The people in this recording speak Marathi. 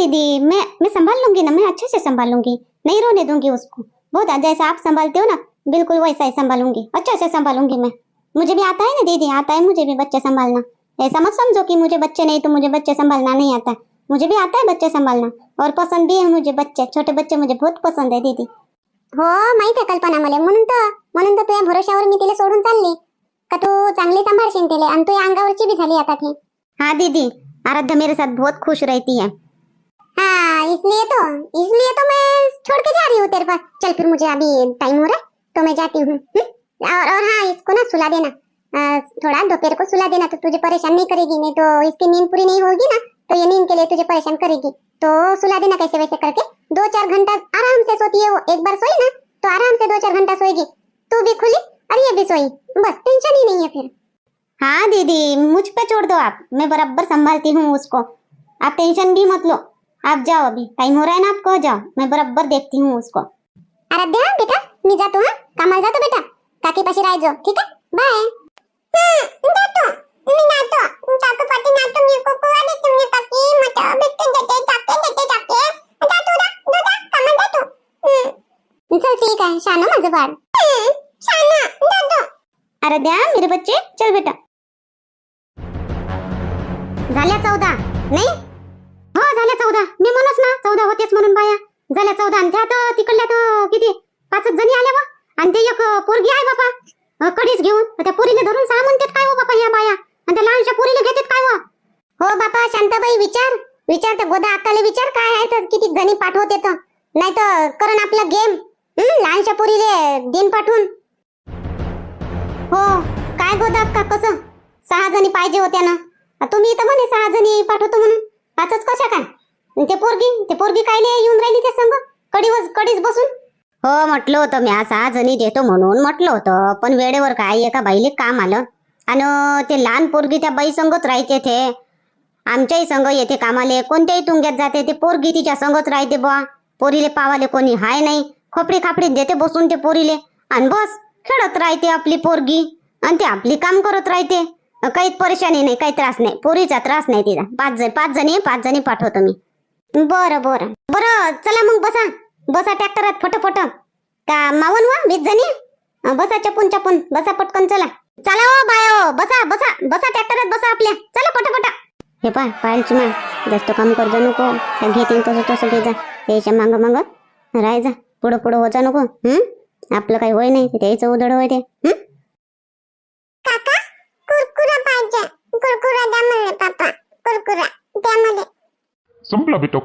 दीदी, मैं संभाल लूंगी ना, मैं अच्छे से संभाल लूंगी, नहीं रोने दूंगी उसको। बहुत जैसा आप संभालते हो ना, बिल्कुल वैसा ही संभालूंगी, अच्छे से संभालूंगी मैं। मुझे भी आता है ना दीदी, आता है मुझे भी बच्चे संभालना। ऐसा मत समझो कि मुझे बच्चे नहीं तो मुझे बच्चे संभालना नहीं आता, मुझे भी आता है बच्चे संभालना, और पसंद भी है मुझे बच्चे, छोटे बच्चे मुझे बहुत पसंद है दीदी। हो माहित आहे कल्पना मला, म्हणून तर तुझ्या भरोशावर मी तिला सोडून चालली का तू चांगली सांभाळशील तिला, आणि तू अंगावरची भी झाली आता ती। हाँ दीदी, आराध्या मेरे साथ बहुत खुश रहती है। हाँ इसलिए तो मैं छोड़ के जा रही हूँ तेरे पास। चल फिर, मुझे अभी टाइम हो रहा है तो मैं जाती हूँ। और हाँ, इसको ना सुला देना, थोड़ा दोपहर को सुला देना, तो तुझे परेशान नहीं करेगी, नहीं तो इसकी नींद पूरी नहीं होगी ना तो ये नींद के लिए तुझे परेशान करेगी। तो सुला देना कैसे वैसे करके, 2-4 घंटा आराम से सोती है वो। एक बार सोई ना तो आराम से 2-4 घंटा सोएगी, तू भी खुली और ये भी सोई, बस टेंशन ही नहीं है फिर। हाँ दीदी, मुझ पे छोड़ दो आप, मैं बराबर संभालती हूँ उसको, आप टेंशन भी मत लो। आप जाओ, अभी टाइम हो रहा है ना, आपको जाओ, मैं बराबर देखती हूँ उसको। आराध्या बेटा, मी जातो, हाँ कामाला जातो बेटा, काकी पाशी राहायचो, ठीक है, बाय। जातो मी, जातो पाटी नातो, मी को कुआ देते मी काकी, मत बेटे देते जाते जातो दादा कामाला जातो। चल ठीक आहे, शाना माझं बाळ, शाना जातो। आराध्या मेरे बच्चे, चल बेटा। झाल्या 14 नाही, हो झाल्या 14, मी म्हणूच ना 14 होतेच म्हणून बाया, झाल्या 14, आणि त्या तर तिकडल्या तर किती 5 जणी आल्या वा, आणि ते एक पोरगी आहे बापा कडीच घेऊन, त्या पोरीला धरून 6 म्हणतात काय हो बापा या बाया, आणि त्या लहानशा पोरीला घेतात काय हो बापा। शांताबाई विचार तर गोदा अक्काला विचार काय आहे तर किती जणी पाठवते, तर नाही तर करण आपला गेम लहानशा पोरीले दिन पाठवून। हो काय गोदा अक्का, कसं 6 जणी पाहिजे होत्या ना, तुम्ही तर म्हणे 6 जणी पाठवतो म्हणून, 5च कशा काय? ते पोरगी कायले येऊन राहिली त्या संग कडीच बसून? हो म्हटलं होतं मी 6 जणी देतो म्हणून म्हटलं होतं, पण वेळेवर काय एका बाईले काम आलं, आणि ते लहान पोरगी त्या बाई संगच राहते, ते आमच्याही संग येते कामाले, कोणत्याही तुंग्यात जाते, ते पोरगी तिच्या संगच राहते बा। पोरीले पावाले कोणी हाय नाही, खोपडी खापडी देते बसून ते पोरीले, आणि बस खेळत राहते आपली पोरगी, आणि ते आपली काम करत राहते, काही परेशानी नाही, काही त्रास नाही, पोरीचा त्रास नाही तिला। 5 जणी पाठवतो मी। बरं चला मग, बसा ट्रॅक्टरात फटाफट, का मावन वा 20 जणी बसा, चपून बसा पटकन, चला हो बायो, बसा ट्रॅक्टरात बसा आपल्या, चला पटापटा। हे पायलची मा जास्त काम करजो नको, घेतील तसं घे जा, त्याच्या मांग राय जा, पुढं हो जा नको, आपलं काही होय नाही, त्याचं उधड होय ते। काका कुरकुरा पाहिजे, कुरकुरा द्या मला पापा, कुरकुरा द्या मला। संपला बेटा